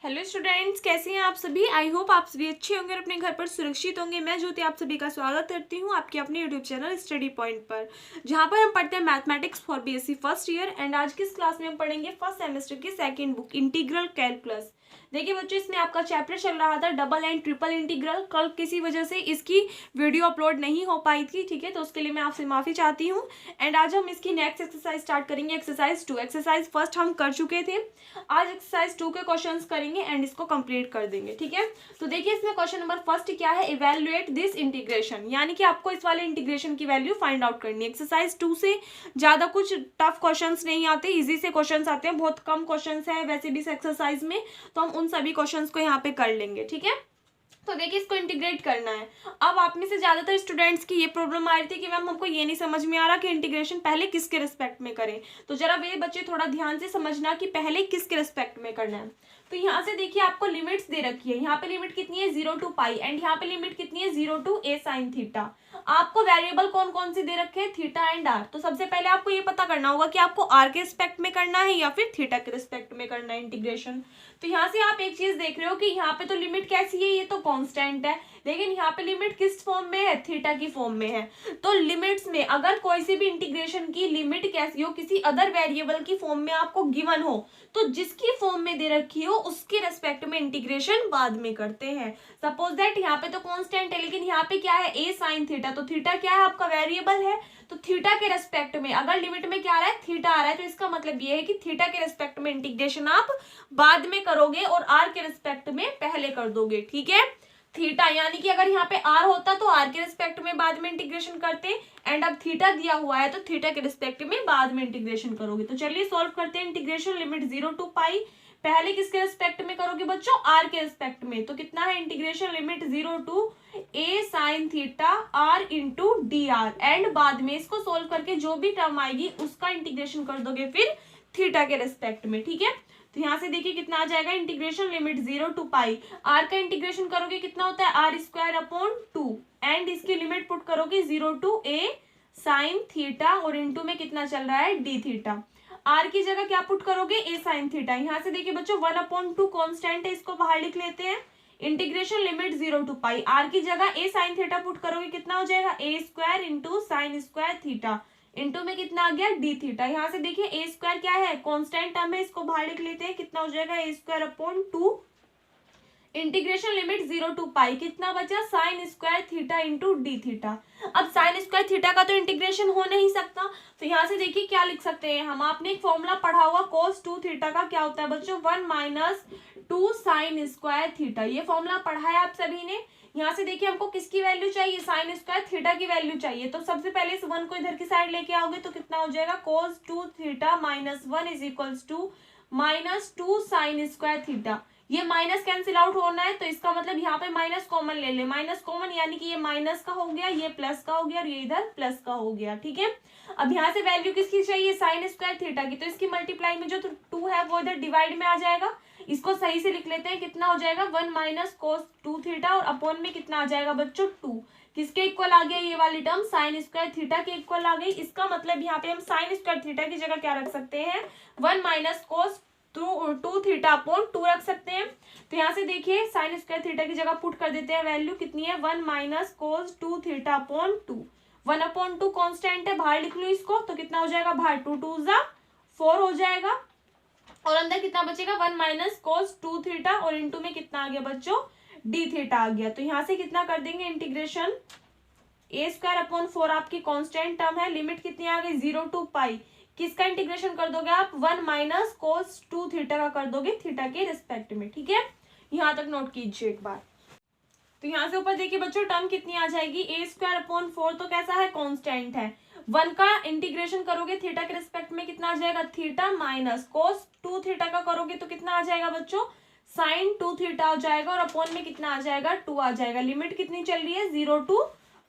Hello students, कैसे हैं आप सभी। आई होप आप सभी अच्छे होंगे और अपने घर पर सुरक्षित होंगे। मैं ज्योति आप सभी का स्वागत करती हूं आपके अपने यूट्यूब चैनल स्टडी पॉइंट पर, जहां पर हम पढ़ते हैं mathematics for BSc first year. And आज की इस क्लास में हम पढ़ेंगे फर्स्ट सेमेस्टर की सेकंड बुक इंटीग्रल कैलकुलस। देखिए बच्चों, इसमें आपका चैप्टर चल रहा था डबल एंड ट्रिपल इंटीग्रल। कल किसी वजह से इसकी वीडियो अपलोड नहीं हो पाई थी, ठीक है, तो उसके लिए मैं आपसे माफी चाहती हूँ। एंड आज हम इसकी नेक्स्ट एक्सरसाइज स्टार्ट करेंगे, एक्सरसाइज 2। एक्सरसाइज फर्स्ट हम कर चुके थे, आज एक्सरसाइज 2 के क्वेश्चंस करेंगे एंड इसको कंप्लीट कर देंगे, ठीक है। तो देखिए इसमें क्वेश्चन नंबर फर्स्ट क्या है, इवैल्यूएट दिस इंटीग्रेशन, यानी कि आपको इस वाले इंटीग्रेशन की वैल्यू फाइंड आउट करनी है। एक्सरसाइज 2 से ज्यादा कुछ टफ क्वेश्चंस नहीं आते, इजी से क्वेश्चंस आते हैं, बहुत कम क्वेश्चंस है वैसे भी इस एक्सरसाइज में, तो हम उन सभी क्वेश्चंस को यहाँ पे कर लेंगे, ठीक है। तो देखिए इसको इंटीग्रेट करना है। अब आप में से ज्यादातर स्टूडेंट्स की ये प्रॉब्लम आ रही थी कि मैम हमको ये नहीं समझ में आ रहा कि इंटीग्रेशन पहले किसके रिस्पेक्ट में करें। तो जरा वे बच्चे थोड़ा ध्यान से समझना कि पहले किसके रिस्पेक्ट में करना है। तो यहाँ से देखिए आपको लिमिट्स दे रखी है, यहाँ पे लिमिट कितनी है 0 to पाई एंड यहाँ पे लिमिट कितनी है 0 to a sin थीटा। आपको वेरिएबल कौन कौन से दे रखे हैं, थीटा एंड आर। तो सबसे पहले आपको ये पता करना होगा कि आपको आर के रिस्पेक्ट में करना है या फिर थीटा के रिस्पेक्ट में करना है इंटीग्रेशन। तो यहाँ से आप एक चीज देख रहे हो कि यहाँ पे तो लिमिट कैसी है, ये तो कांस्टेंट है, लेकिन यहाँ पे लिमिट किस फॉर्म में है, थीटा की फॉर्म में है। तो लिमिट्स में अगर कोई सी भी इंटीग्रेशन की लिमिट कैसी हो, किसी अदर वेरिएबल की फॉर्म में आपको गिवन हो, तो जिसकी फॉर्म में दे रखी हो उसके रेस्पेक्ट में इंटीग्रेशन बाद में करते हैं। सपोज दैट यहाँ पे तो कांस्टेंट है, लेकिन यहाँ पे क्या है a sin थीटा, तो थीटा क्या है आपका वेरिएबल है, तो थीटा के रेस्पेक्ट में अगर लिमिट में क्या आ रहा है, थीटा आ रहा है, तो इसका मतलब ये है कि थीटा के रेस्पेक्ट में इंटीग्रेशन आप बाद में करोगे और आर के रेस्पेक्ट में पहले कर दोगे, ठीक है। थीटा यानी कि अगर यहाँ पे आर होता तो आर के रिस्पेक्ट में बाद में इंटीग्रेशन करते, एंड अब थीटा दिया हुआ है तो थीटा के रिस्पेक्ट में बाद में इंटीग्रेशन करोगे। तो चलिए सॉल्व करते हैं इंटीग्रेशन। लिमिट 0 to पाई, पहले किसके रिस्पेक्ट में करोगे बच्चों, आर के रिस्पेक्ट में। तो कितना है integration, limit 0 to a sin theta r into d r, and बाद में इसको सोल्व करके जो भी टर्म आएगी उसका इंटीग्रेशन कर दोगे फिर थीटा के रिस्पेक्ट में, ठीक है। तो यहाँ से देखिए कितना आ जाएगा integration, limit 0 to pi, r का इंटीग्रेशन करोगे कितना होता है आर स्क्वायर अपॉन 2, एंड इसकी लिमिट पुट करोगे 0 to a sin थीटा और इंटू में कितना चल रहा है डी थीटा। आर की जगह क्या पुट करोगे a sin थीटा। यहाँ से देखिए बच्चों 1/2 कॉन्स्टेंट है, इसको बाहर लिख लेते हैं। Integration limit 0 to pi, r की जगह a sin थीटा पुट करोगे कितना हो जाएगा a square into sine square theta, into में कितना आ गया डी थीटा। यहाँ से देखिए ए स्क्वायर क्या है, कांस्टेंट टर्म है, इसको बाहर लिख लेते हैं, कितना हो जाएगा a square upon 2। Integration limit 0 to pi, कितना बचा sine square theta into d theta. अब साइन स्क्वायर थीटा का तो इंटीग्रेशन हो नहीं सकता, तो यहाँ से देखिए क्या लिख सकते हैं हम, आपने एक फॉर्मूला पढ़ा हुआ cos 2 थीटा का क्या होता है बच्चों, 1 - 2 साइन स्क्वायर थीटा। ये फॉर्मूला पढ़ा है आप सभी ने। यहाँ से देखिए हमको किसकी वैल्यू चाहिए, साइन स्क्वायर थीटा की वैल्यू चाहिए। तो सबसे पहले इस 1 को इधर की साइड लेके आओगे तो कितना हो जाएगा cos 2 theta -1 is equals to -2 sine square theta. ये माइनस कैंसिल आउट होना है, तो इसका मतलब यहाँ पे माइनस कॉमन ले ले, माइनस कॉमन यानी कि ये माइनस का हो गया, ये प्लस का हो गया और ये इधर प्लस का हो गया, ठीक है। अब यहाँ से वैल्यू किसकी चाहिए, साइन स्क्वायर थीटा की, तो इसकी मल्टीप्लाई में जो 2 है वो इधर डिवाइड में आ जाएगा। इसको सही से लिख लेते हैं, कितना हो जाएगा 1 - cos 2 थीटा और अपॉन में कितना आ जाएगा बच्चों 2। किसके इक्वल आ गया ये वाली टर्म, साइन स्क्वायर थीटा के इक्वल आ गई। इसका मतलब यहाँ पे हम साइन स्क्वायर थीटा की जगह क्या रख सकते हैं, 1 - cos 2 थीटा अपॉन 2 रख सकते हैं। तो यहाँ से देखिए साइन स्क्वायर थीटा की जगह पुट कर देते हैं, वैल्यू कितनी है 1 - cos 2 थीटा अपॉन 2। 1/2 कांस्टेंट है, बाहर लिख लो इसको, तो कितना हो जाएगा बाहर 2 2 जा 4 हो जाएगा, और अंदर कितना बचेगा 1 - cos 2 थीटा और इंटू में कितना आ गया बच्चों डी थीटा आ गया। तो यहाँ से कितना कर देंगे इंटीग्रेशन, a स्क्वायर अपॉन 4 आपकी कांस्टेंट टर्म है, लिमिट कितनी आ गई 0 to पाई, किसका इंटीग्रेशन कर दोगे आप 1 - cos 2 थीटा का कर दोगे थीटा के रिस्पेक्ट में, ठीक है। यहाँ तक नोट कीजिए एक बार। तो यहाँ से ऊपर देखिए बच्चों टर्म कितनी आ जाएगी, a स्क्वायर अपॉन 4 तो कैसा है कांस्टेंट है, 1 का इंटीग्रेशन करोगे थीटा के रिस्पेक्ट में कितना आ जाएगा थीटा माइनस cos 2 थीटा का करोगे तो कितना आ जाएगा बच्चों साइन 2 थीटा हो जाएगा, और अपॉन में कितना आ जाएगा 2 आ जाएगा। लिमिट कितनी चल रही है 0 to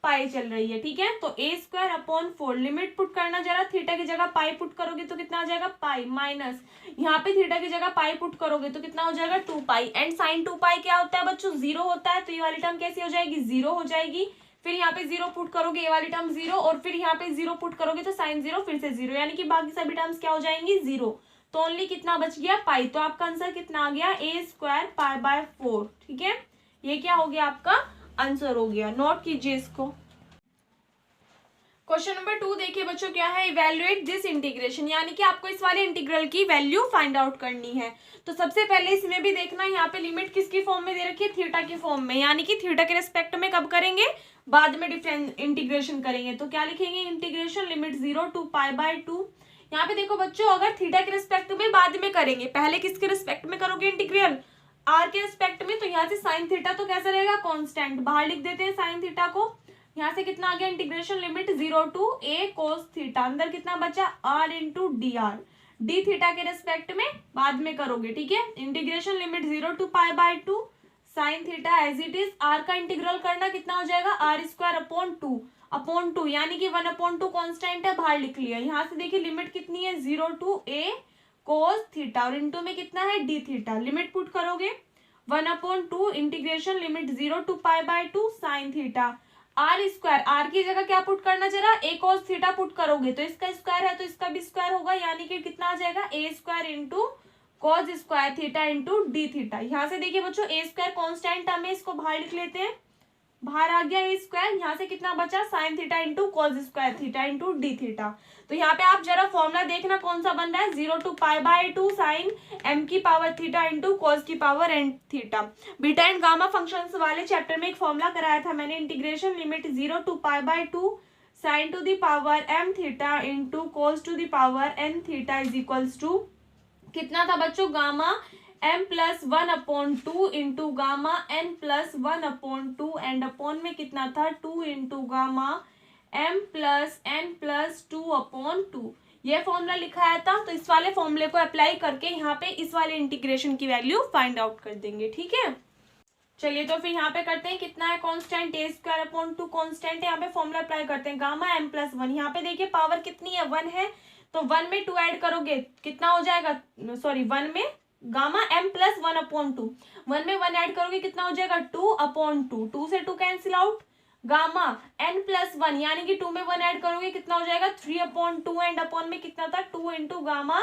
पाई चल रही है, ठीक है। तो a square upon 4 limit put करना, जरा थीटा की जगह पाई पुट करोगे तो कितना आ जाएगा पाई, माइनस यहाँ पे थीटा की जगह पाई पुट करोगे तो कितना हो जाएगा 2 पाई, एंड साइन 2 पाई क्या होता है बच्चों 0 होता है, तो ये वाली टर्म कैसी हो जाएगी 0 हो जाएगी। फिर यहाँ पे 0 पुट करोगे, ये वाली टर्म 0, और फिर यहाँ पे 0 पुट करोगे तो साइन 0 फिर से 0, यानी कि बाकी सभी टर्म्स क्या हो जाएंगी 0। तो ओनली कितना बच गया पाई, तो आपका आंसर कितना आ गया ए स्क्वायर पाई बाय 4। ठीक है, ये क्या हो गया आपका आंसर हो गया, नोट कीजिए इसको। क्वेश्चन नंबर 2 देखिए बच्चों क्या है, इवेल्युएट दिस इंटीग्रेशन, यानी कि आपको इस वाले इंटीग्रल की वैल्यू फाइंड आउट करनी है। तो सबसे पहले इसमें भी देखना यहाँ पे लिमिट किसकी फॉर्म में दे रखी है, थीटा की फॉर्म में, यानी कि थीटा के रिस्पेक्ट में कब करेंगे, बाद में डिफरेंस इंटीग्रेशन करेंगे। तो क्या लिखेंगे, integration limit 0 to pi by 2। यहाँ पे देखो बच्चों, अगर थीटा के रिस्पेक्ट में बाद में करेंगे, पहले किसके रिस्पेक्ट में करोगे इंटीग्रल, आर के रिस्पेक्ट में, तो यहाँ से साइन थीटा तो कैसा रहेगा कॉन्स्टेंट, बाहर लिख देते हैं साइन थीटा को। यहाँ से कितना आ गया, integration limit 0 to a cos theta, अंदर कितना बचा r into d r, d theta के रिस्पेक्ट में बाद में करोगे। ठीक है, integration limit 0 to pi by 2 sine theta as it is, r का इंटीग्रल करना कितना हो जाएगा आर स्क्वायर अपॉन टू, यानी कि 1/2 कॉन्स्टेंट है, बाहर लिख लिया। यहाँ से देखिए लिमिट कितनी है 0 टू ए कोस थीटा, और इंटू में कितना है डी थीटा, लिमिट पुट करोगे 1/2 integration limit 0 to pi by 2 sine theta r square, r की जगह क्या पुट करना जरा, ए कॉस थीटा पुट करोगे, तो इसका स्क्वायर है तो इसका भी स्क्वायर होगा, यानी कि कितना आ जाएगा a square into cos square theta into d theta. यहाँ से देखिए बच्चों ए स्क्वायर कॉन्स्टेंट टर्म है, इसको बाहर लिख लेते हैं, बाहर आ गया ए स्क्वायर, यहाँ से कितना बचा sign theta into cos square theta into d theta. तो यहाँ पे आप जरा फॉर्मूला देखना कौन सा बन रहा है, 0 to pi by 2 sine m की पावर थीटा इंटू कॉस की power n theta. Beta and gamma functions वाले चैप्टर में एक फॉर्मूला कराया था मैंने, integration limit 0 to pi by 2 sine to the power m theta into cos to the power n theta is equals to कितना था बच्चों, gamma m plus 1/2 into gamma n plus 1/2 and upon में कितना था 2 into gamma m plus n plus 2/2। ये formula लिखाया था, तो इस वाले फॉर्मूले को अप्लाई करके यहाँ पे इस वाले इंटीग्रेशन की वैल्यू फाइंड आउट कर देंगे। ठीक है, चलिए तो फिर यहाँ पे करते हैं, कितना है कांस्टेंट ए स्क्वायर अपॉन 2 कांस्टेंट है, यहाँ पे फॉर्मूला अप्लाई करते हैं, गामा m प्लस 1, यहाँ पे देखिए पावर कितनी है 1 है, तो 1 में 2 ऐड करोगे कितना हो जाएगा, सॉरी 1 में गामा m प्लस 1/2, 1 में 1 ऐड करोगे कितना हो जाएगा 2/2, 2 से 2 cancel out, gamma n plus 1 यानी कि 2 में 1 ऐड करोगे कितना हो जाएगा 3/2 एंड अपॉन में कितना था 2 into gamma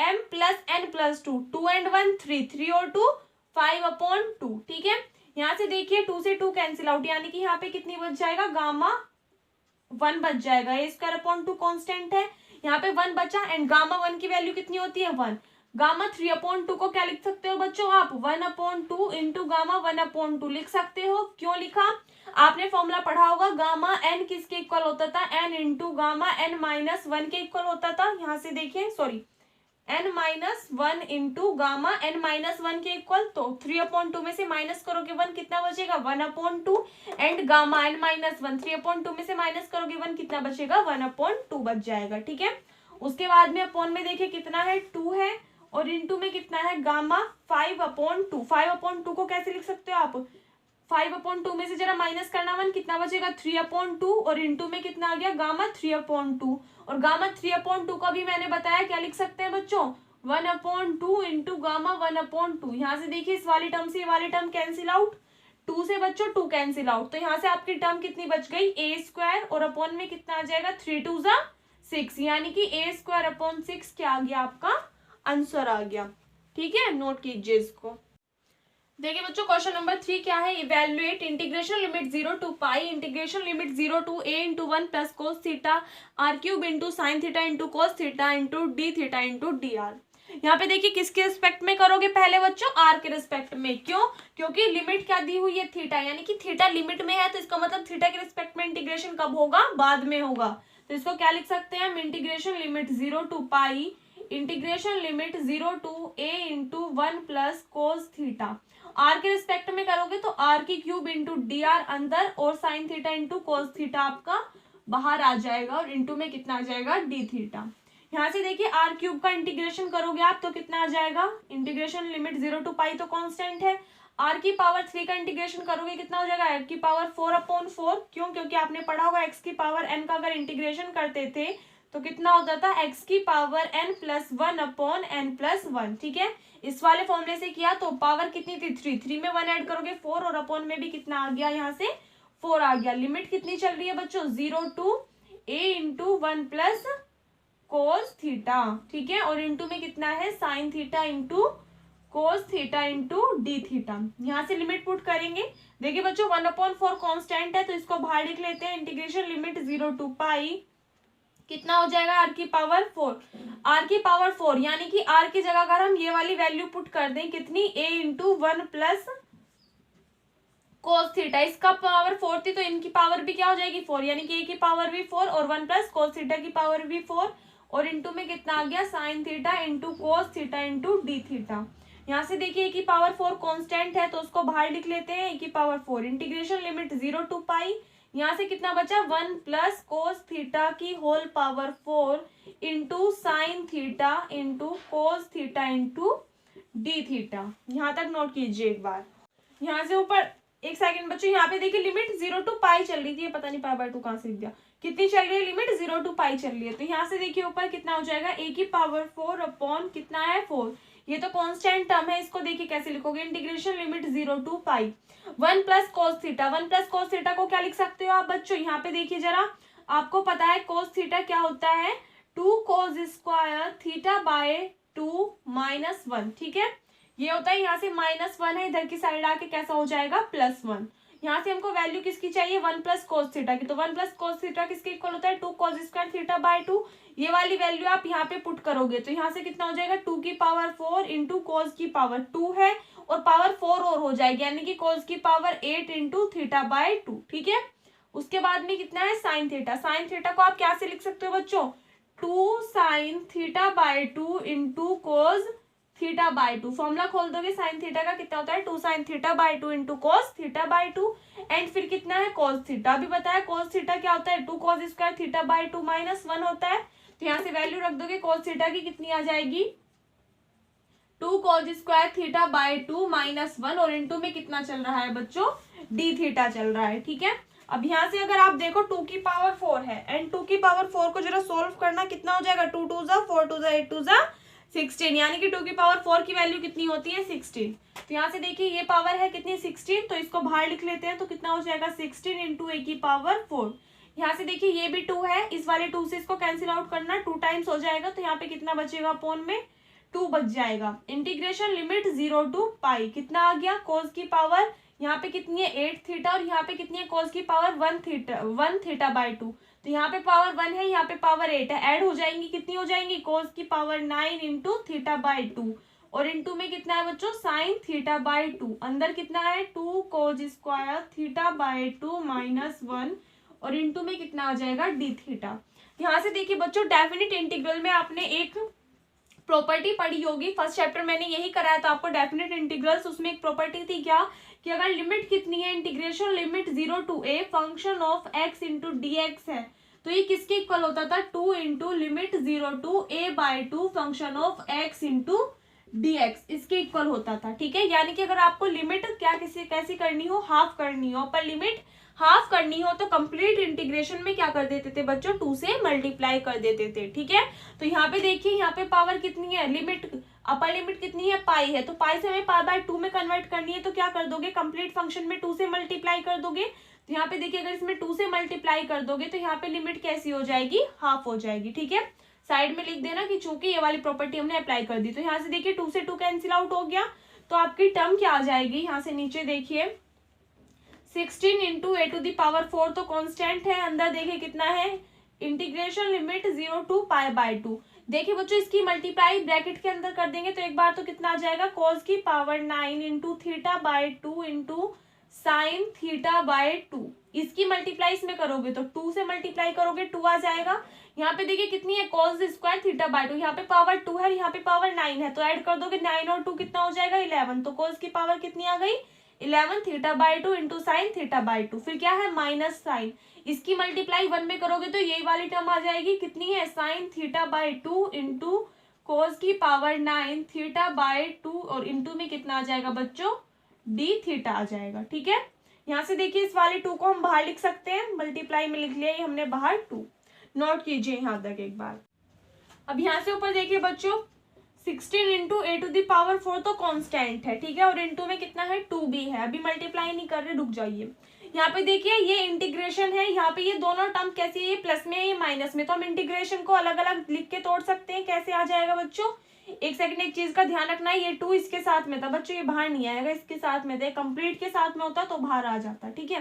m plus n plus 2, 2 and 1 3, 3 और 2 5/2। ठीक है, यहाँ से देखिए 2 से 2 कैंसिल आउट, यानी कि यहाँ पे कितनी बच जाएगा गामा 1 बच जाएगा, ए स्क्वायर अपॉन 2 कॉन्स्टेंट है, यहाँ पे 1 बचा एंड गामा 1 की वैल्यू कितनी होती है 1, गामा 3/2 को क्या लिख सकते हो बच्चों आप 1/2 इंटू गामा 1/2 लिख सकते हो। क्यों लिखा, आपने फॉर्मूला पढ़ा होगा, गामा n किसके इक्वल होता था, n into gamma n minus 1 के इक्वल होता था, यहाँ से देखिए sorry n minus 1 into gamma n minus 1 के इक्वल, तो 3/2 में से माइनस करोगे 1 कितना बचेगा 1/2 एंड गामा n माइनस 1 3/2 में से माइनस करोगे 1 कितना बचेगा 1/2 बच जाएगा। ठीक है, उसके बाद में अपॉन में देखिए कितना है 2 है और इंटू में कितना है गामा 5/2, 5/2 को कैसे लिख सकते हो आप, 5/2 में से जरा माइनस करना 1 कितना बचेगा 3/2 और इंटू में कितना आ गया गामा 3/2, और गामा 3/2 का भी मैंने बताया क्या लिख सकते हैं बच्चों 1/2 इंटू गामा 1/2। यहाँ से देखिए इस वाली टर्म से ये वाली टर्म कैंसिल आउट, 2 से बच्चों 2 कैंसिल आउट, तो यहाँ से आपकी टर्म कितनी बच गई ए स्क्वायर और अपॉन में कितना आ जाएगा 3 2 6, यानी कि ए स्क्वायर अपॉन 6 क्या आ गया आपका आंसर आ गया। ठीक है, नोट कीजिए इसको। देखिए बच्चों क्वेश्चन नंबर 3 क्या है, evaluate integration limit 0 to pi integration limit 0 to a into 1 plus cos theta r cube into sine theta into cos theta into d theta into d r. यहाँ पे देखिए किसके रिस्पेक्ट में करोगे पहले बच्चों, आर के रिस्पेक्ट में, क्यों, क्योंकि लिमिट क्या दी हुई है थीटा, यानी कि थीटा लिमिट में है, तो इसका मतलब थीटा के रिस्पेक्ट में इंटीग्रेशन कब होगा, बाद में होगा, तो इसको क्या लिख सकते हैं हम, integration limit 0 to pi integration limit 0 to a into 1 plus cos theta, r के रिस्पेक्ट में करोगे तो आर की क्यूब इंटू डी आर अंदर और sign theta into cos theta आपका बाहर आ जाएगा और इंटू में कितना आ जाएगा डी थीटा। यहाँ से देखिए आर क्यूब का इंटीग्रेशन करोगे आप तो कितना आ जाएगा, इंटीग्रेशन लिमिट 0 टू पाई तो कांस्टेंट है, आर की पावर 3 का इंटीग्रेशन करोगे कितना हो जाएगा आर की पावर 4/4, क्यों, क्योंकि आपने पढ़ा होगा एक्स की पावर n का अगर इंटीग्रेशन करते थे तो कितना होता था एक्स की power n plus 1/n plus 1। ठीक है, इस वाले फॉर्मूले से किया तो पावर कितनी थी 3 में 1 ऐड करोगे 4 और अपॉन में भी कितना आ गया, यहाँ से 4 आ गया। लिमिट कितनी चल रही है बच्चों 0 to a into 1 plus cos theta, ठीक है, और इनटू में कितना है sine theta into cos theta into d theta. यहाँ से लिमिट पुट करेंगे। देखिए बच्चों 1/4 कांस्टेंट है तो इसको बाहर लिख लेते हैं। इंटीग्रेशन लिमिट 0 टू पाई कितना हो जाएगा r की पावर 4, r की पावर 4 यानी कि r की जगह अगर हम ये वाली वैल्यू पुट कर दें कितनी a into 1 plus cos theta, इसका पावर 4 थी तो इनकी पावर भी क्या हो जाएगी 4, यानी कि a की पावर भी 4 और 1 प्लस कोस थीटा की पावर भी 4 और इंटू में कितना आ गया sign theta into cos theta into d theta. यहाँ से देखिए a की पावर 4 कांस्टेंट है तो उसको बाहर लिख लेते हैं a की power 4। Integration limit 0 to pi, यहाँ से कितना बचा 1 प्लस कोस थीटा की whole power 4 into sine theta into cos theta into d theta. यहाँ तक नोट कीजिए एक बार। यहाँ से ऊपर एक सेकंड बच्चों, यहाँ पे देखिए लिमिट 0 टू पाई चल रही थी, ये पता नहीं पाई बाय 2 कहाँ से लिख दिया, कितनी चल रही है लिमिट 0 टू पाई चल रही है। तो यहाँ से देखिए ऊपर कितना हो जाएगा a की पावर 4 अपॉन कितना है 4, ये तो कांस्टेंट टर्म है, इसको देखिए कैसे लिखोगे। Integration limit 0 to pi 1 plus cos theta, 1 plus cos theta को क्या लिख सकते हो आप बच्चों, यहाँ पे देखिए जरा, आपको पता है कोस थीटा क्या होता है 2 cos square theta by 2 minus 1, ठीक है, ये होता है। यहाँ से -1 है, इधर की साइड आके कैसा हो जाएगा +1। यहाँ से हमको वैल्यू किसकी चाहिए 1 प्लस कोस थीटा की, तो 1 प्लस कोस थीटा किसके इक्वल होता है 2 कोस स्क्वायर थीटा बाय 2, ये वाली वैल्यू आप यहाँ पे पुट करोगे तो यहाँ से कितना हो जाएगा 2 की पावर 4 इंटू कोस की पावर 2 है और पावर 4 और हो जाएगी, यानी कि कोस की पावर 8 इंटू थीटा बाय 2, ठीक है। उसके बाद में कितना है साइन थीटा, साइन थीटा को आप क्या से लिख सकते हो बच्चों 2 sine theta by 2 into cos theta by 2, formula खोल दोगे साइन थीटा का कितना होता है 2 sine theta by 2 into cos theta by 2 and फिर कितना है कोस थीटा, अभी बताया कोस थीटा क्या होता है 2 कोस स्क्वायर थीटा बाय 2 -1 होता है। तो यहाँ से वैल्यू रख दोगे कोस थीटा की कितनी आ जाएगी 2 कोस स्क्वायर थीटा बाय 2 -1 और इंटू में कितना चल रहा है बच्चों डी थीटा चल रहा है, ठीक है। अब यहाँ से अगर आप देखो 2 की पावर 4 है एंड 2 की पावर 4 को जरा सोल्व करना, कितना हो जाएगा 2 2 जा 4 2 जा 8 2 जा 16, यानी कि 2 की पावर 4 की वैल्यू कितनी होती है 16। तो यहाँ से देखिए ये पावर है कितनी 16, तो इसको बाहर लिख लेते हैं तो कितना हो जाएगा 16 इंटू ए की पावर 4। यहाँ से देखिए ये भी 2 है, इस वाले 2 से इसको कैंसिल आउट करना, 2 टाइम्स हो जाएगा तो यहाँ पे कितना बचेगा अपॉन में 2 बच जाएगा। इंटीग्रेशन लिमिट 0 टू पाई कितना आ गया कोस की पावर यहाँ पे कितनी है 8 थीटा और यहाँ पे कितनी है कोस की पावर 1 थीटा बाय 2, तो यहाँ पे पावर 1 है यहाँ पे पावर 8 है, ऐड हो जाएंगी कितनी हो जाएंगी कोस की पावर 9 इंटू थीटा बाय 2 और इंटू में कितना है बच्चों साइन थीटा बाय 2, अंदर कितना है 2 कोस स्क्वायर थीटा बाय 2 -1 और इंटू में कितना आ जाएगा डी थीटा। यहाँ से देखिए बच्चों डेफिनेट इंटीग्रल में आपने एक प्रॉपर्टी पढ़ी होगी, फर्स्ट चैप्टर मैंने यही कराया था आपको डेफिनेट इंटीग्रल्स, उसमें एक प्रॉपर्टी थी क्या कि अगर लिमिट कितनी है integration limit 0 to a function of x into d x है तो ये किसके इक्वल होता था 2 into limit 0 to a by 2 function of x into d x, इसके इक्वल होता था, ठीक है। यानी कि अगर आपको लिमिट क्या कैसी करनी हो हाफ करनी हो, पर लिमिट हाफ करनी हो तो कंप्लीट इंटीग्रेशन में क्या कर देते थे बच्चों 2 से मल्टीप्लाई कर देते थे, ठीक है। तो यहाँ पे देखिए यहाँ पे पावर कितनी है लिमिट अपर लिमिट कितनी है पाई है, तो पाई से हमें पाई बाय 2 में कन्वर्ट करनी है तो क्या कर दोगे कंप्लीट फंक्शन में 2 से मल्टीप्लाई कर दोगे। तो यहाँ पे देखिए अगर इसमें 2 से मल्टीप्लाई कर दोगे तो यहाँ पे लिमिट कैसी हो जाएगी हाफ हो जाएगी, ठीक है। साइड में लिख देना कि चूंकि ये वाली प्रॉपर्टी हमने अप्लाई कर दी, तो यहाँ से देखिए 2 से 2 कैंसिल आउट हो गया तो आपकी टर्म क्या आ जाएगी, यहाँ से नीचे देखिए 16 into a to the power 4 तो कांस्टेंट है, अंदर देखिए कितना है integration limit 0 to pi by 2। देखिए बच्चों इसकी मल्टीप्लाई ब्रैकेट के अंदर कर देंगे तो एक बार तो कितना आ जाएगा कोस की power 9 into theta by 2 into sine theta by 2, इसकी मल्टीप्लाई इसमें करोगे तो 2 से मल्टीप्लाई करोगे 2 आ जाएगा। यहाँ पे देखिए कितनी है कोस स्क्वायर थीटा बाय 2, यहाँ पे पावर 2 है यहाँ पे पावर 9 है तो ऐड कर दोगे 9 और 2 कितना हो जाएगा 11, तो कोस की पावर कितनी आ गई 11 theta by 2 into sine theta by 2, फिर क्या है माइनस साइन, इसकी मल्टीप्लाई 1 में करोगे तो यही वाली टर्म आ जाएगी कितनी है sine theta by 2 into cos की पावर 9 थीटा बाय 2 और इंटू में कितना आ जाएगा बच्चों डी थीटा आ जाएगा, ठीक है। यहाँ से देखिए इस वाले 2 को हम बाहर लिख सकते हैं, मल्टीप्लाई में लिख लिया हमने बाहर 2, नोट कीजिए यहाँ तक एक बार। अब यहाँ से ऊपर देखिए बच्चों 16 into a to the power 4 तो कांस्टेंट है, ठीक है, और इंटू में कितना है 2 भी है, अभी मल्टीप्लाई नहीं कर रहे रुक जाइए। यहाँ पे देखिए ये इंटीग्रेशन है, यहाँ पे ये दोनों टर्म कैसी है, ये प्लस में है ये माइनस में, तो हम इंटीग्रेशन को अलग अलग लिख के तोड़ सकते हैं। कैसे आ जाएगा बच्चों, एक सेकंड एक चीज का ध्यान रखना है, ये 2 इसके साथ में था बच्चों, ये बाहर नहीं आएगा, इसके साथ में था, कंप्लीट के साथ में होता तो बाहर आ जाता, ठीक है।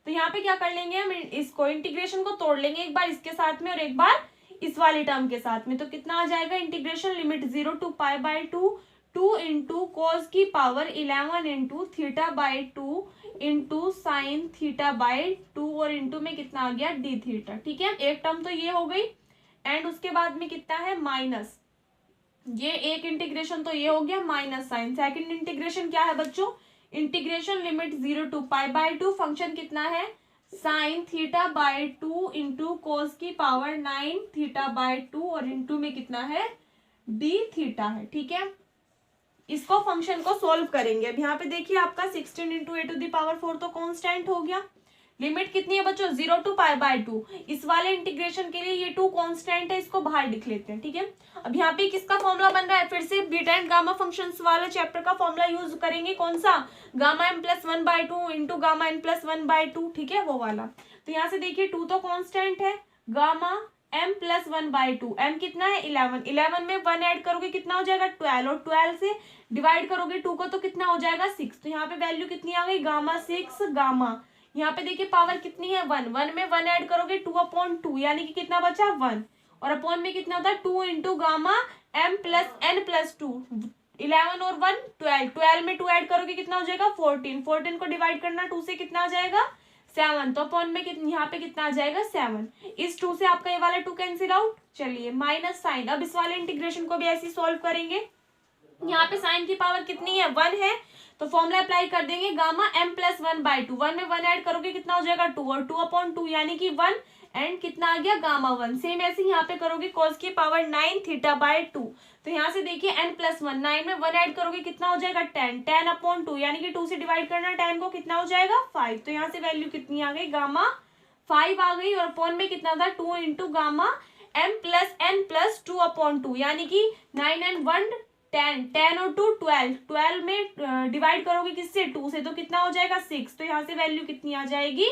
तो यहाँ पे क्या कर लेंगे हम, इसको इंटीग्रेशन को तोड़ लेंगे, एक बार इसके साथ में और एक बार इस वाले टर्म के साथ में। तो कितना आ जाएगा, integration limit 0 to π/2 2 into cos की power 11 into theta by 2 into sine theta by 2 और इंटू में कितना आ गया डी थीटा, ठीक है। एक टर्म तो ये हो गई, एंड उसके बाद में कितना है माइनस, ये एक इंटीग्रेशन तो ये हो गया माइनस साइन। सेकंड इंटीग्रेशन क्या है बच्चों, इंटीग्रेशन लिमिट 0 to π/2 फंक्शन कितना है sine theta by 2 into cos की पावर 9 थीटा बाई 2 और इंटू में कितना है डी थीटा है, ठीक है। इसको फंक्शन को सोल्व करेंगे। अब यहाँ पे देखिए आपका 16 into a to the power 4 तो कांस्टेंट हो गया। लिमिट कितनी है बच्चों 0 to π/2। इस वाले इंटीग्रेशन के लिए ये 2 कांस्टेंट है, इसको बाहर लिख लेते हैं, ठीक है। अब यहाँ पे किसका फॉर्मूला बन रहा है, फिर से बीटा एंड गामा फंक्शंस वाले चैप्टर का फॉर्मूला यूज करेंगे। कौन सा, gamma m plus 1/2 into gamma n plus 1/2, ठीक है वो वाला। तो यहाँ से देखिए 2 तो कांस्टेंट है, गामा m प्लस 1/2, m कितना है 11, 11 में 1 ऐड करोगे कितना हो जाएगा 12, और 12 से डिवाइड करोगे 2 को तो कितना हो जाएगा 6। तो यहाँ पे वैल्यू कितनी आ गई गामा 6 गामा। यहाँ पे देखिए पावर कितनी है 1, 1 में 1 ऐड करोगे 2/2 यानी कि कितना बचा 1, और अपॉन में कितना होता है 2 into gamma m plus n plus 2, 11 और 1 12, 12 में 2 ऐड करोगे कितना हो जाएगा 14, 14 को डिवाइड करना 2 से कितना आ जाएगा 7, तो अपॉन में यहाँ पे कितना आ जाएगा 7। इस 2 से आपका ये वाला 2 कैंसिल आउट। चलिए माइनस साइन, अब इस वाले इंटीग्रेशन को भी ऐसे ही सोल्व करेंगे। यहाँ पे साइन की पावर कितनी है 1 है, तो फॉर्मूला अप्लाई कर देंगे गामा m प्लस 1/2, 1 में 1 ऐड करोगे कितना हो जाएगा 2, और 2/2 यानी कि 1 एंड कितना आ गया गामा 1। सेम ऐसे यहाँ पे करोगे cos की पावर 9 थीटा बाई 2, तो यहाँ से देखिए n प्लस 1, 9 में 1 ऐड करोगे कितना हो जाएगा 10, 10/2 यानी कि 2 से डिवाइड करना 10 को कितना हो जाएगा 5। तो यहाँ से वैल्यू कितनी आ गई गामा 5 आ गई, और अपॉन में कितना था 2 into gamma m plus n plus 2/2 यानी कि 9 एंड 1 10, 10 और 2 12, 12 में डिवाइड करोगे किससे 2 से, तो कितना हो जाएगा 6। तो यहाँ से वैल्यू कितनी आ जाएगी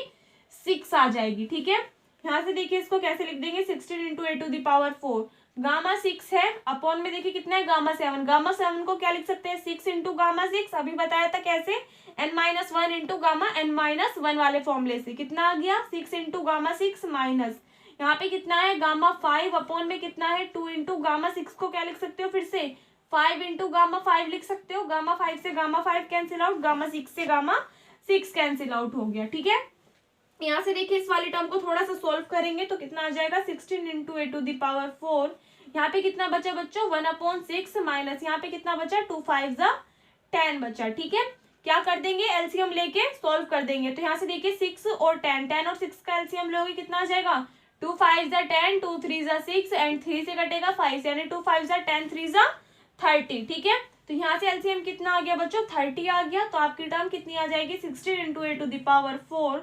6 आ जाएगी, ठीक है। यहाँ से देखिए इसको कैसे लिख देंगे 16 into a to the power 4, gamma 6 है, अपॉन में देखिए कितना है गामा 7, गामा 7 को क्या लिख सकते हैं 6 इंटू गामा 6, अभी बताया था कैसे n-1 इंटू गामा n-1 वाले फॉर्मूले से, कितना आ गया 6 इंटू गामा 6 माइनस यहाँ पे कितना है गामा 5, अपॉन में कितना है 2 इंटू गामा 6 को क्या लिख सकते हो फिर से 5 इंटू गामा 5 लिख सकते हो, गामा 5 से गामा 5 कैंसिल आउट, गामा 6 से गामा 6 कैंसिल आउट हो गया, ठीक है। यहाँ से देखिए इस वाली टर्म को थोड़ा सा सोल्व करेंगे तो कितना आ जाएगा 16 into a to the power 4, यहाँ पे कितना बचा बच्चों 1/6 माइनस यहाँ पे कितना बचा 2 5 10 बचा, ठीक है। क्या कर देंगे एलसीएम लेके सोल्व कर देंगे। तो यहाँ से देखिए 6 और 10, 10 और 6 का एलसीएम लोगे कितना आ जाएगा 2 5 10, 2 3 6 एंड 3 से कटेगा 5 यानी 2 5 10, 3 30, ठीक है। तो यहाँ से एलसीएम कितना आ गया बच्चों 30 आ गया, तो आपकी टर्म कितनी आ जाएगी 16 into a to the power 4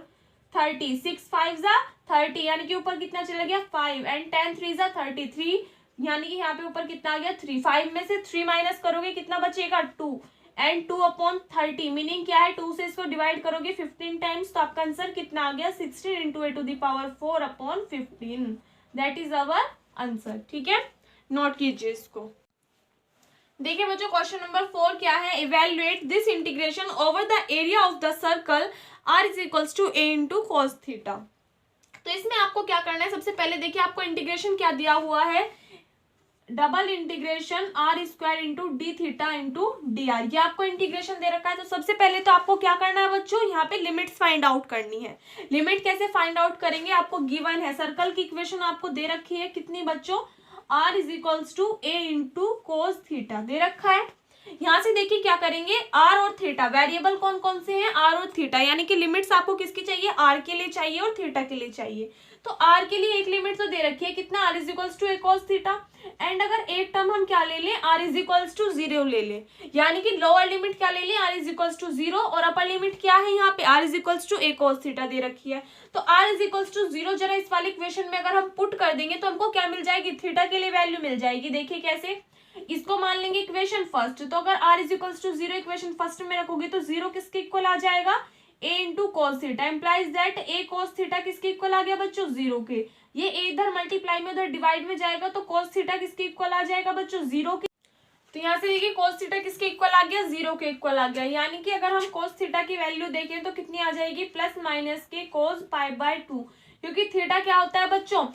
30, 6 5 30 यानी कि ऊपर कितना चला गया 5 एंड 10 3 33 यानी कि यहाँ पे ऊपर कितना आ गया 3, 5 में से 3 माइनस करोगे कितना बचेगा 2 एंड 2/30 मीनिंग क्या है 2 से इसको डिवाइड करोगे 15 टाइम्स, तो आपका आंसर कितना आ गया 16 into a to the power 4/15, that is our answer, ठीक है। नोट कीजिए इसको। देखिए बच्चों क्वेश्चन नंबर 4 क्या है, evaluate this integration over the area of the circle r is equals to a into cos theta. तो इसमें आपको क्या करना है, सबसे पहले देखिए आपको इंटीग्रेशन क्या दिया हुआ है, double integration r square into d theta into d are, ये आपको इंटीग्रेशन दे रखा है। तो सबसे पहले तो आपको क्या करना है बच्चों, यहाँ पे लिमिट्स फाइंड आउट करनी है। लिमिट कैसे फाइंड आउट करेंगे, आपको गिवन है सर्कल की इक्वेशन आपको दे रखी है कितनी बच्चों r is equals to a into cos theta दे रखा है। यहाँ से देखिए क्या करेंगे r और थीटा, वेरिएबल कौन कौन से हैं r और थीटा, यानी कि लिमिट्स आपको किसकी चाहिए r के लिए चाहिए और थीटा के लिए चाहिए। तो r के लिए एक लिमिट तो दे रखी है कितना r is equals to a cos theta, and अगर एक टर्म हम क्या ले लें r इज इक्वल्स टू 0 ले लें, यानी कि लोअर लिमिट क्या ले लें r इज इक्वल्स टू 0 और अपर लिमिट क्या है यहाँ पे r is equals to a cos theta दे रखी है। तो r इज इक्वल्स टू 0 जरा इस वाले इक्वेशन में अगर हम पुट कर देंगे तो हमको क्या मिल जाएगी, थीटा के लिए वैल्यू मिल जाएगी। देखिए कैसे, इसको मान लेंगे इक्वेशन फर्स्ट, तो अगर r is equals to 0 equation first में रखोगे तो 0 किसके इक्वल आ जाएगा, a into cos theta implies that a cos theta किसके इक्वल आ गया बच्चों, 0 के। ये a इधर मल्टीप्लाई में उधर डिवाइड में जाएगा तो cos थीटा किसके इक्वल आ जाएगा बच्चों, 0 के। तो यहाँ से देखिए cos थीटा किसके इक्वल आ गया, 0 के इक्वल आ गया। यानी कि अगर हम cos थीटा की वैल्यू देखें तो कितनी आ जाएगी, प्लस माइनस के cos π/2, क्योंकि थीटा क्या होता है बच्चों,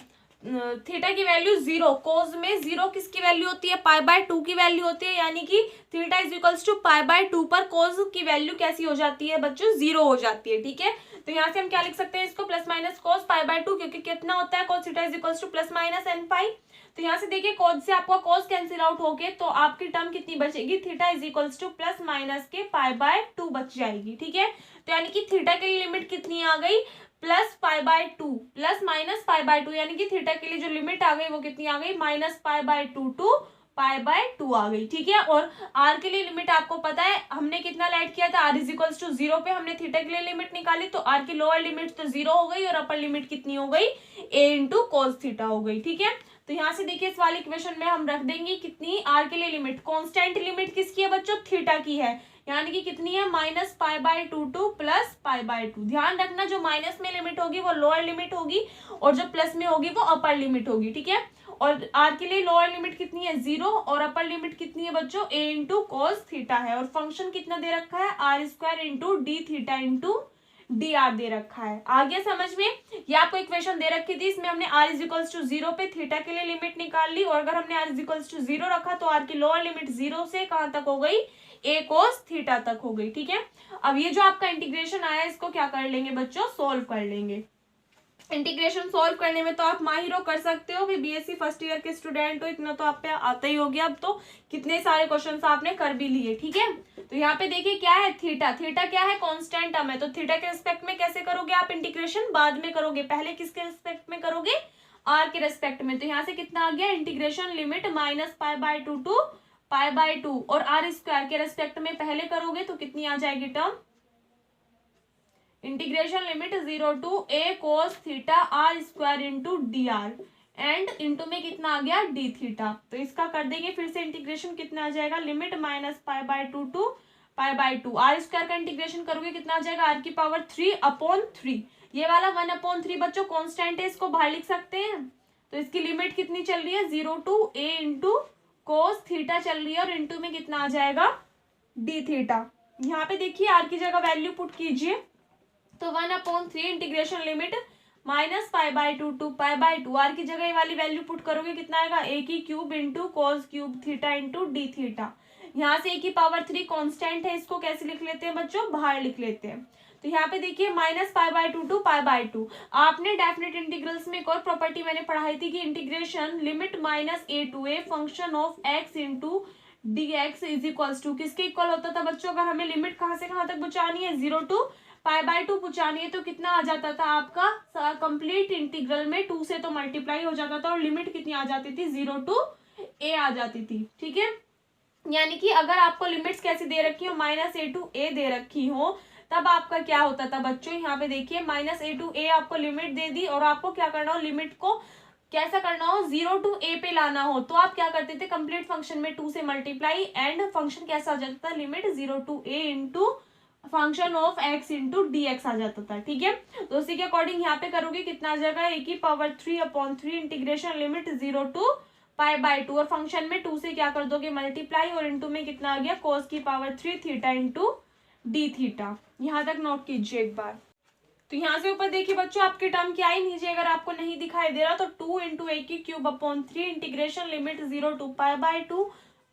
थीटा की वैल्यू 0, कोस में 0 किसकी वैल्यू होती है, π/2 की वैल्यू होती है। यानी कि थीटा इज इक्वल्स टू π/2 पर कोस की वैल्यू कैसी हो जाती है बच्चों, 0 हो जाती है। ठीक है, तो यहाँ से हम क्या लिख सकते हैं इसको, प्लस माइनस cos π/2, क्योंकि कितना होता है cos theta is equals two plus minus n पाई। तो यहाँ से देखिए cos से आपका cos कैंसिल आउट हो गए तो आपकी टर्म कितनी बचेगी, theta is equals two plus minus के π/2 बच जाएगी। ठीक है, तो यानी कि थीटा के लिए लिमिट कितनी आ गई, प्लस π/2 प्लस माइनस π/2, यानी कि थीटा के लिए जो लिमिट आ गई वो कितनी आ गई, माइनस π/2 टू π/2 आ गई। ठीक है, और r के लिए लिमिट आपको पता है हमने कितना ऐड किया था, r इज इक्वल्स टू 0 पे हमने थीटा के लिए लिमिट निकाली, तो r की लोअर लिमिट तो 0 हो गई और अपर लिमिट कितनी हो गई, a इंटू कॉस थीटा हो गई। ठीक है, तो यहाँ से देखिए इस वाले इक्वेशन में हम रख देंगे कितनी, r के लिए लिमिट, कांस्टेंट लिमिट किसकी है बच्चों, थीटा की है, यानी कि कितनी है, माइनस π/2 टू प्लस π/2। ध्यान रखना जो माइनस में लिमिट होगी वो लोअर लिमिट होगी और जो प्लस में होगी वो अपर लिमिट होगी। ठीक है, और r के लिए लोअर लिमिट कितनी है, 0, और अपर लिमिट कितनी है बच्चों, a इंटू कॉस थीटा है, और फंक्शन कितना दे रखा है, r² into d theta into d r दे रखा है। आ गया समझ में, ये आपको इक्वेशन दे रखी थी, इसमें हमने r इज इक्वल्स टू 0 पे थीटा के लिए लिमिट निकाल ली, और अगर हमने r इज इक्वल्स टू 0 रखा तो r की लोअर लिमिट 0 से कहाँ तक हो गई, a cos थीटा तक हो गई। ठीक है, अब ये जो आपका इंटीग्रेशन आया इसको क्या कर लेंगे बच्चों, सोल्व कर लेंगे। इंटीग्रेशन सॉल्व करने में तो आप माहिर हो, कर सकते हो, भी बीएससी फर्स्ट ईयर के स्टूडेंट हो, इतना तो आप पे आता ही हो गया। अब तो कितने सारे क्वेश्चंस आपने कर भी लिए। ठीक है, तो यहाँ पे देखिए क्या है, थीटा, थीटा क्या है, कांस्टेंट टर्म है, तो थीटा के रिस्पेक्ट में कैसे करोगे आप इंटीग्रेशन, बाद में करोगे, पहले किसके रिस्पेक्ट में करोगे, आर के रिस्पेक्ट में। तो यहाँ से कितना आ गया, इंटीग्रेशन लिमिट माइनस π/2 टू π/2, और r² के रिस्पेक्ट में पहले करोगे तो कितनी आ जाएगी term, integration limit 0 to a cos theta r² into d r, and into में कितना आ गया, डी थीटा। तो इसका कर देंगे फिर से इंटीग्रेशन, कितना आ जाएगा, लिमिट माइनस π/2 टू π/2, r² का इंटीग्रेशन करोगे कितना आ जाएगा, r की पावर 3/3। ये वाला 1/3 बच्चों कॉन्स्टेंट है, इसको बाहर लिख सकते हैं। तो इसकी लिमिट कितनी चल रही है, 0 to a into cos theta चल रही है, और इंटू में कितना आ जाएगा, डी थीटा। यहाँ पे देखिए r की जगह वैल्यू पुट कीजिए, तो 1/3 integration limit minus π/2 to π/2, r की जगह ये वाली वैल्यू पुट करोगे कितना आएगा, a³ into cos cube theta into d theta. यहाँ से a की पावर 3 कांस्टेंट है, इसको कैसे लिख लेते हैं बच्चों, बाहर लिख लेते हैं। तो यहाँ पे देखिए माइनस π/2 टू π/2। आपने डेफिनेट इंटीग्रल्स में एक और प्रॉपर्टी मैंने पढ़ाई थी कि integration limit minus a to a function of x into dx is equals to किसके इक्वल होता था बच्चों, अगर हमें लिमिट कहाँ से कहाँ तक पहुंचानी है, 0 टू π/2 पहुंचानी है, तो कितना आ जाता था आपका कंप्लीट इंटीग्रल में 2 से तो मल्टीप्लाई हो जाता था, और लिमिट कितनी आ जाती थी, 0 टू a आ जाती थी। ठीक है, यानी कि अगर आपको लिमिट्स कैसी दे रखी हो, -a टू a दे रखी हो, तब आपका क्या होता था बच्चों, यहाँ पे देखिए -a टू a आपको लिमिट दे दी, और आपको क्या करना हो, लिमिट को कैसा करना हो, 0 टू a पे लाना हो, तो आप क्या करते थे, कंप्लीट फंक्शन में 2 से मल्टीप्लाई, एंड फंक्शन कैसा आ जाता था, limit 0 to a into function of x into d x आ जाता था। ठीक है, तो उसी के अकॉर्डिंग यहाँ पे करोगे कितना आ जाएगा, a की पावर 3/3 इंटीग्रेशन लिमिट 0 टू π/2, और फंक्शन में 2 से क्या कर दोगे मल्टीप्लाई, और इंटू में कितना आ गया, cos की power 3 theta into d theta. यहाँ तक नोट कीजिए एक बार। तो यहाँ से ऊपर देखिए बच्चों आपकी टर्म क्या आई, नीचे अगर आपको नहीं दिखाई दे रहा तो 2 into a³ integration limit 0 to π/2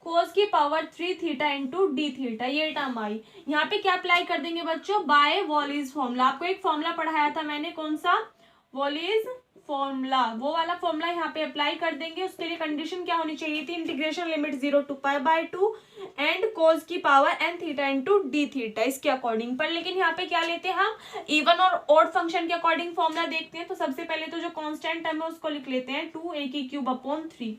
cos की power 3 theta into d theta, ये टर्म आई। यहाँ पे क्या अप्लाई कर देंगे बच्चों, बाय वॉलीज फॉर्मूला। आपको एक फॉर्मूला पढ़ाया था मैंने, कौन सा, वॉलीज फॉर्मूला, वो वाला फॉर्मूला यहाँ पे अप्लाई कर देंगे। उसके लिए कंडीशन क्या होनी चाहिए थी, integration limit 0 to π/2 and cos की power n theta into d theta, इसके अकॉर्डिंग। पर लेकिन यहाँ पे क्या लेते हैं हम, इवन और ऑड फंक्शन के अकॉर्डिंग फॉर्मूला देखते हैं। तो सबसे पहले तो जो कांस्टेंट टर्म है उसको लिख लेते हैं 2a³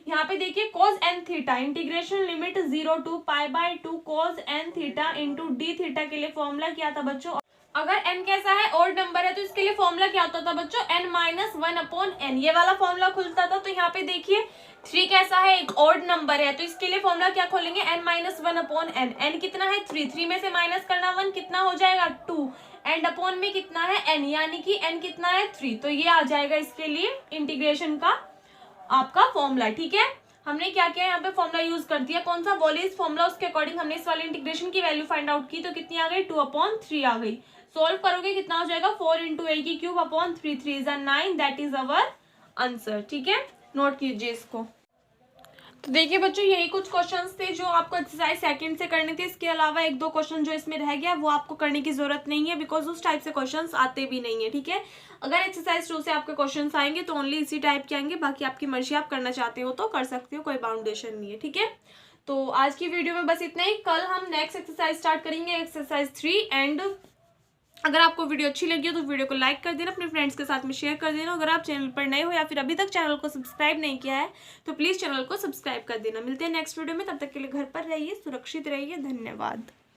यहाँ पे देखिए cos n theta integration limit 0 to π/2 cos n theta into d theta के लिए फॉर्मूला क्या था बच्चों, अगर n कैसा है, ऑड नंबर है, तो इसके लिए फॉर्मूला क्या होता था बच्चों, n-1/n, ये वाला फॉर्मूला खुलता था। तो यहाँ पे देखिए 3 कैसा है, एक ऑड नंबर है, तो इसके लिए फॉर्मूला क्या खोलेंगे, n-1/n, n कितना है 3 में से माइनस करना 1 कितना हो जाएगा 2, एंड अपॉन में कितना है n, यानी कि n कितना है 3, तो ये आ जाएगा इसके लिए इंटीग्रेशन का आपका फॉर्मूला। ठीक है, हमने क्या किया यहाँ पे फॉर्मूला यूज कर दिया, कौन सा वॉलेस फॉर्मूला, उसके अकॉर्डिंग हमने इस वाले इंटीग्रेशन की वैल्यू फाइंड आउट की, तो कितनी आ गई 2/3 आ गई। सॉल्व करोगे कितना हो जाएगा 4 × a³ 3 is 9, that is our answer. ठीक है, नोट कीजिए इसको। तो देखिए बच्चों, यही कुछ क्वेश्चंस थे जो आपको एक्सरसाइज सेकंड से करने थे। इसके अलावा 1-2 क्वेश्चन जो इसमें रह गया वो आपको करने की जरूरत नहीं है, बिकॉज उस टाइप से क्वेश्चंस आते भी नहीं है। ठीक है, अगर एक्सरसाइज 2 से आपके क्वेश्चंस आएंगे तो ओनली इसी टाइप के आएंगे, बाकी आपकी मर्जी, आप करना चाहते हो तो कर सकते हो, कोई बाउंडेशन नहीं है। ठीक है, तो आज की वीडियो में बस इतना ही। कल हम नेक्स्ट एक्सरसाइज स्टार्ट करेंगे, एक्सरसाइज 3। एंड अगर आपको वीडियो अच्छी लगी हो तो वीडियो को लाइक कर देना, अपने फ्रेंड्स के साथ में शेयर कर देना। अगर आप चैनल पर नए हो या फिर अभी तक चैनल को सब्सक्राइब नहीं किया है तो प्लीज़ चैनल को सब्सक्राइब कर देना। मिलते हैं नेक्स्ट वीडियो में, तब तक के लिए घर पर रहिए, सुरक्षित रहिए। धन्यवाद।